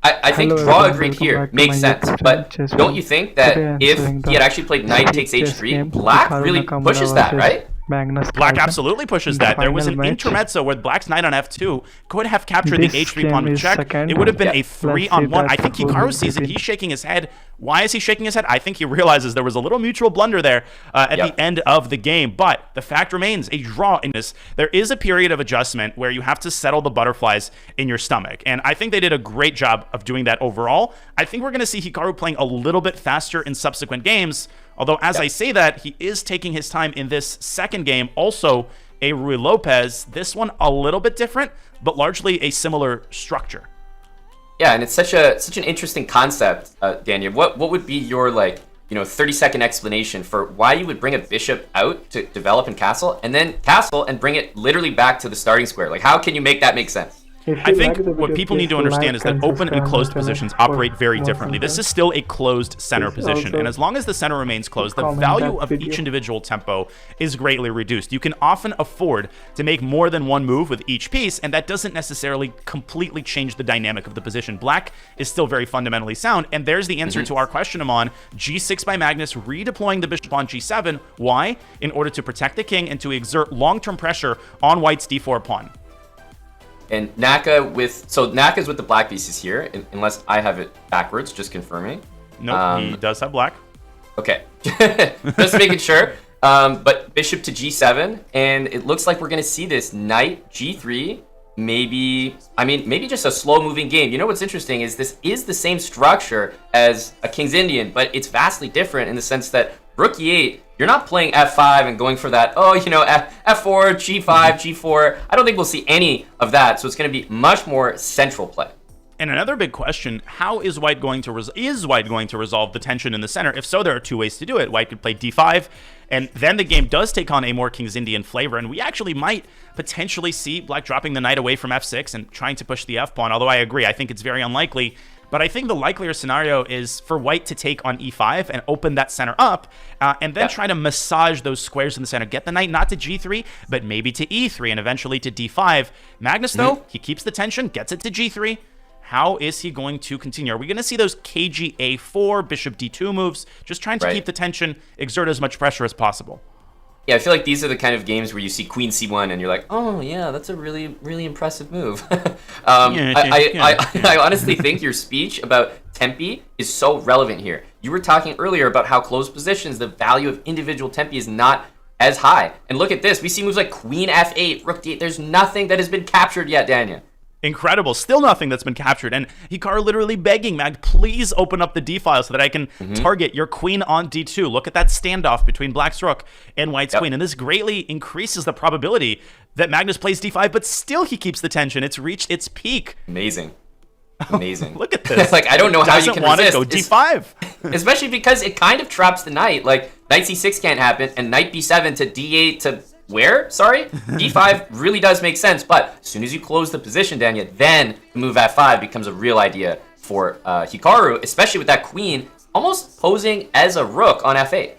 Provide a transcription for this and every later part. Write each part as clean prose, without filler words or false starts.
I think Hello draw everyone, agreed welcome here back to my makes sense, YouTube channel but Chess don't Win. you think Today that I am if showing he the had actually played knight speed takes chess h3, game black Hikaru really pushes Nakamura that, versus right? Magnus Black Carlsen absolutely in pushes the that. There was final an match. intermezzo where Black's knight on f2 could have captured the This h3 pawn game with is check. second. It would have been Yeah. a Let's see 3-on-1. I that think who Hikaru sees it. between. He's shaking his head. Why is he shaking his head? I think he realizes there was a little mutual blunder there at Yep. the end of the game. But the fact remains, a draw in this. There is a period of adjustment where you have to settle the butterflies in your stomach. And I think they did a great job of doing that overall. I think we're going to see Hikaru playing a little bit faster in subsequent games. Although, as I say that, he is taking his time in this second game. Also, a Rui Lopez. This one a little bit different, but largely a similar structure. Yeah, and it's such an interesting concept, Daniel. What would be your 30-second explanation for why you would bring a bishop out to develop in castle and then castle and bring it literally back to the starting square? Like, how can you make that make sense? I think what people need to understand is that open and closed positions operate very differently. This is still a closed center position, and as long as the center remains closed, the value of each individual tempo is greatly reduced. You can often afford to make more than one move with each piece, and that doesn't necessarily completely change the dynamic of the position. Black is still very fundamentally sound, and there's the answer to our question, Amon. G6 by Magnus, redeploying the bishop on G7. Why? In order to protect the king and to exert long-term pressure on White's D4 pawn. And Naka's with the black pieces here, unless I have it backwards, just confirming. Nope, he does have black. Okay, just making sure. But bishop to G7, and it looks like we're gonna see this knight G3. Maybe just a slow-moving game. You know what's interesting is this is the same structure as a King's Indian, but it's vastly different in the sense that Rook E8. You're not playing f5 and going for that, f4, g5, g4. I don't think we'll see any of that, so it's going to be much more central play. And another big question, how is White going to resolve the tension in the center? If so, there are two ways to do it. White could play d5, and then the game does take on a more King's Indian flavor, and we actually might potentially see Black dropping the knight away from f6 and trying to push the f-pawn, although I agree, I think it's very unlikely. But I think the likelier scenario is for White to take on e5 and open that center up, and then try to massage those squares in the center. Get the knight not to g3, but maybe to e3 and eventually to d5. Magnus, though, he keeps the tension, gets it to g3. How is he going to continue? Are we going to see those kg-a4, bishop d2 moves? Just trying to keep the tension, exert as much pressure as possible. Yeah, I feel like these are the kind of games where you see queen c1 and you're like, oh yeah, that's a really, really impressive move. I honestly think your speech about tempi is so relevant here. You were talking earlier about how closed positions, the value of individual tempi is not as high. And look at this. We see moves like queen f8, rook d8. There's nothing that has been captured yet, Daniel. Incredible. Still nothing that's been captured. And Hikaru literally begging, Mag, please open up the d file so that I can target your queen on d2. Look at that standoff between Black's rook and White's queen. And this greatly increases the probability that Magnus plays d5, but still he keeps the tension. It's reached its peak. Amazing. Look at this. Like, I don't know how you can want resist. to go d5. Especially because it kind of traps the knight. Like, knight c6 can't happen, and knight b7 to d8 to... Where? Sorry? d5 really does make sense, but as soon as you close the position, Daniel, then the move f5 becomes a real idea for Hikaru, especially with that queen almost posing as a rook on f8.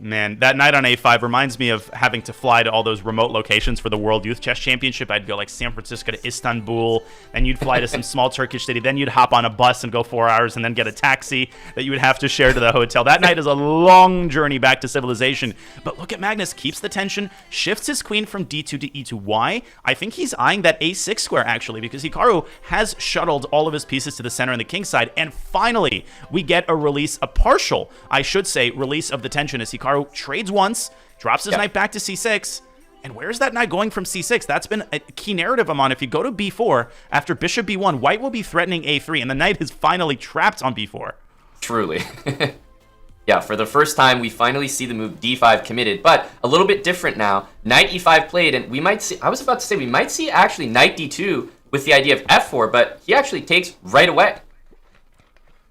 Man, that night on A5 reminds me of having to fly to all those remote locations for the World Youth Chess Championship. I'd go like San Francisco to Istanbul, then you'd fly to some small Turkish city, then you'd hop on a bus and go 4 hours and then get a taxi that you would have to share to the hotel. That night is a long journey back to civilization. But look at Magnus, keeps the tension, shifts his queen from d2 to e2. Why? I think he's eyeing that a6 square actually, because Hikaru has shuttled all of his pieces to the center and the king side, and finally we get a release, a partial, I should say, release of the tension as Hikaru trades once, drops his knight back to c6, and where's that knight going from c6? That's been a key narrative, Amon. If you go to b4, after bishop b1, White will be threatening a3, and the knight is finally trapped on b4. Truly. Yeah, for the first time, we finally see the move d5 committed, but a little bit different now. Knight e5 played, and we might see, I was about to say, we might see actually knight d2 with the idea of f4, but he actually takes right away.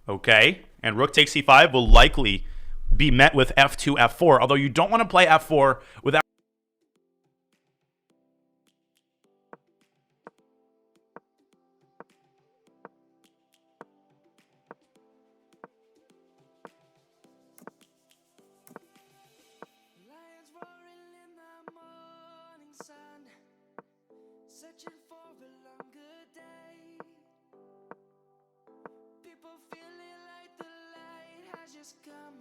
Okay, and rook takes c5 will likely be met with f2, f4, although you don't want to play f4 without must come.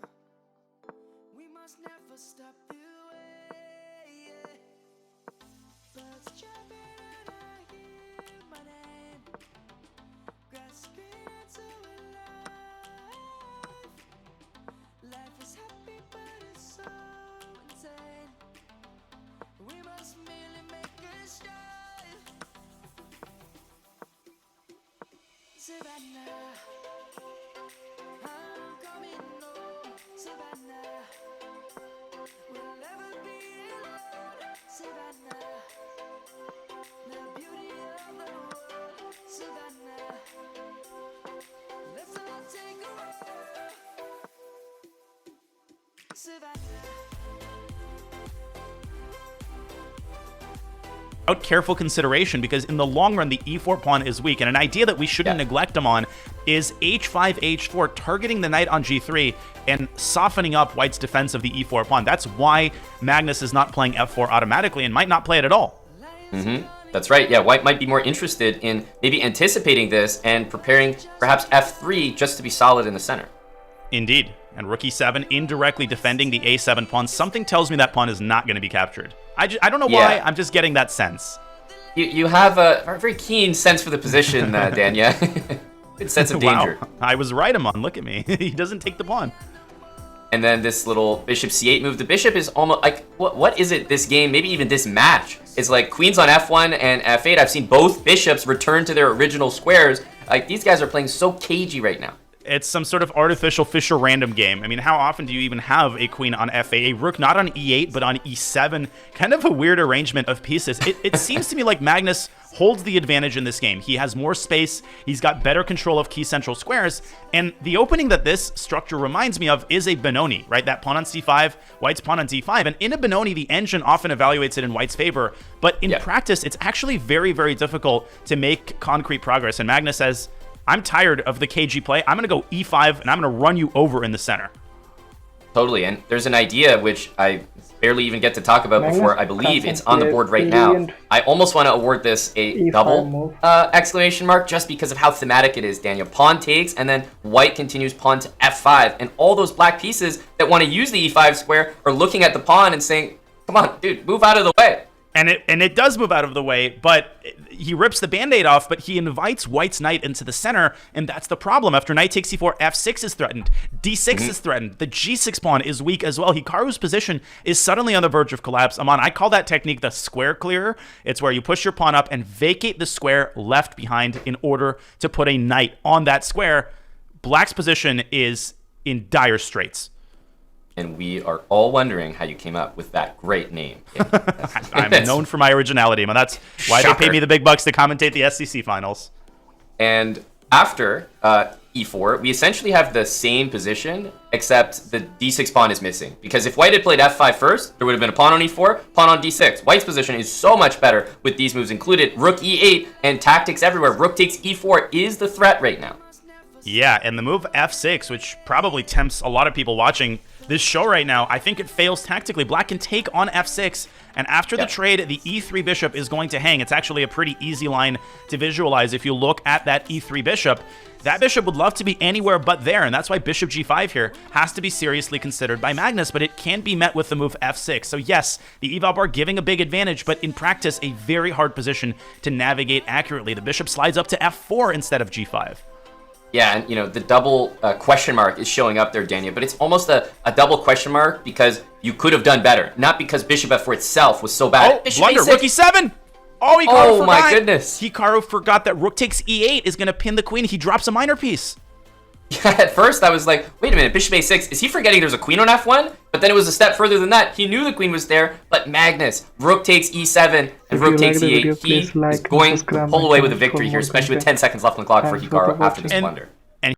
We must never stop the way. Birds chirping and I hear my name, grasping into life. Life is happy but it's so insane. We must merely make a start. Savannah, I'm coming home. Savannah, we'll never be alone. Savannah, the beauty of the world. Savannah, let's all take a walk. Savannah. Without careful consideration, because in the long run the e4 pawn is weak, and an idea that we shouldn't neglect him on is h5 h4, targeting the knight on g3 and softening up white's defense of the e4 pawn. That's why Magnus is not playing f4 automatically and might not play it at all. That's right. Yeah, white might be more interested in maybe anticipating this and preparing perhaps f3 just to be solid in the center. Indeed. And rook e7 indirectly defending the a7 pawn. Something tells me that pawn is not going to be captured. I don't know why, I'm just getting that sense. You have a very keen sense for the position, Dan, yeah? Good sense of danger. Wow, I was right, Amon. Look at me. He doesn't take the pawn. And then this little bishop c8 move. The bishop is almost like, what is it this game, maybe even this match? It's like queens on f1 and f8. I've seen both bishops return to their original squares. Like, these guys are playing so cagey right now. It's some sort of artificial Fisher random game. I mean, how often do you even have a queen on f8, a rook not on e8, but on e7? Kind of a weird arrangement of pieces. It seems to me like Magnus holds the advantage in this game. He has more space, he's got better control of key central squares, and the opening that this structure reminds me of is a Benoni, right? That pawn on c5, white's pawn on d5, and in a Benoni, the engine often evaluates it in white's favor, but in practice, it's actually very, very difficult to make concrete progress, and Magnus says, I'm tired of the KG play. I'm going to go e5, and I'm going to run you over in the center. Totally, and there's an idea which I barely even get to talk about before. I believe it's on the board right now. I almost want to award this a double exclamation mark just because of how thematic it is, Daniel. Pawn takes, and then white continues pawn to f5, and all those black pieces that want to use the e5 square are looking at the pawn and saying, come on, dude, move out of the way. And it does move out of the way, but he rips the band-aid off, but he invites white's knight into the center, and that's the problem. After knight takes c4, f6 is threatened, d6 is threatened, the g6 pawn is weak as well. Hikaru's position is suddenly on the verge of collapse. Amon, I call that technique the square clearer. It's where you push your pawn up and vacate the square left behind in order to put a knight on that square. Black's position is in dire straits. And we are all wondering how you came up with that great name. I'm known for my originality, man. That's why they pay me the big bucks to commentate the SEC finals. And after e4, we essentially have the same position, except the d6 pawn is missing. Because if white had played f5 first, there would have been a pawn on e4, pawn on d6. White's position is so much better with these moves included. Rook e8 and tactics everywhere. Rook takes e4 is the threat right now. Yeah, and the move f6, which probably tempts a lot of people watching this show right now, I think it fails tactically. Black can take on f6, and after the trade, the e3 bishop is going to hang. It's actually a pretty easy line to visualize if you look at that e3 bishop. That bishop would love to be anywhere but there, and that's why bishop g5 here has to be seriously considered by Magnus, but it can be met with the move f6. So yes, the eval bar giving a big advantage, but in practice, a very hard position to navigate accurately. The bishop slides up to f4 instead of g5. Yeah, and you know, the double question mark is showing up there, Daniel, but it's almost a double question mark because you could have done better, not because bishop f4 itself was so bad. Oh, blunder, rook e7! Oh, Hikaru forgot. My goodness. Hikaru forgot that rook takes e8 is going to pin the queen. He drops a minor piece. Yeah, at first I was like, wait a minute, bishop a6, is he forgetting there's a queen on f1? But then it was a step further than that. He knew the queen was there, but Magnus, rook takes e7, and rook takes e8. He is going to pull away with a victory here, especially with 10 seconds left on the clock for Hikaru after this blunder.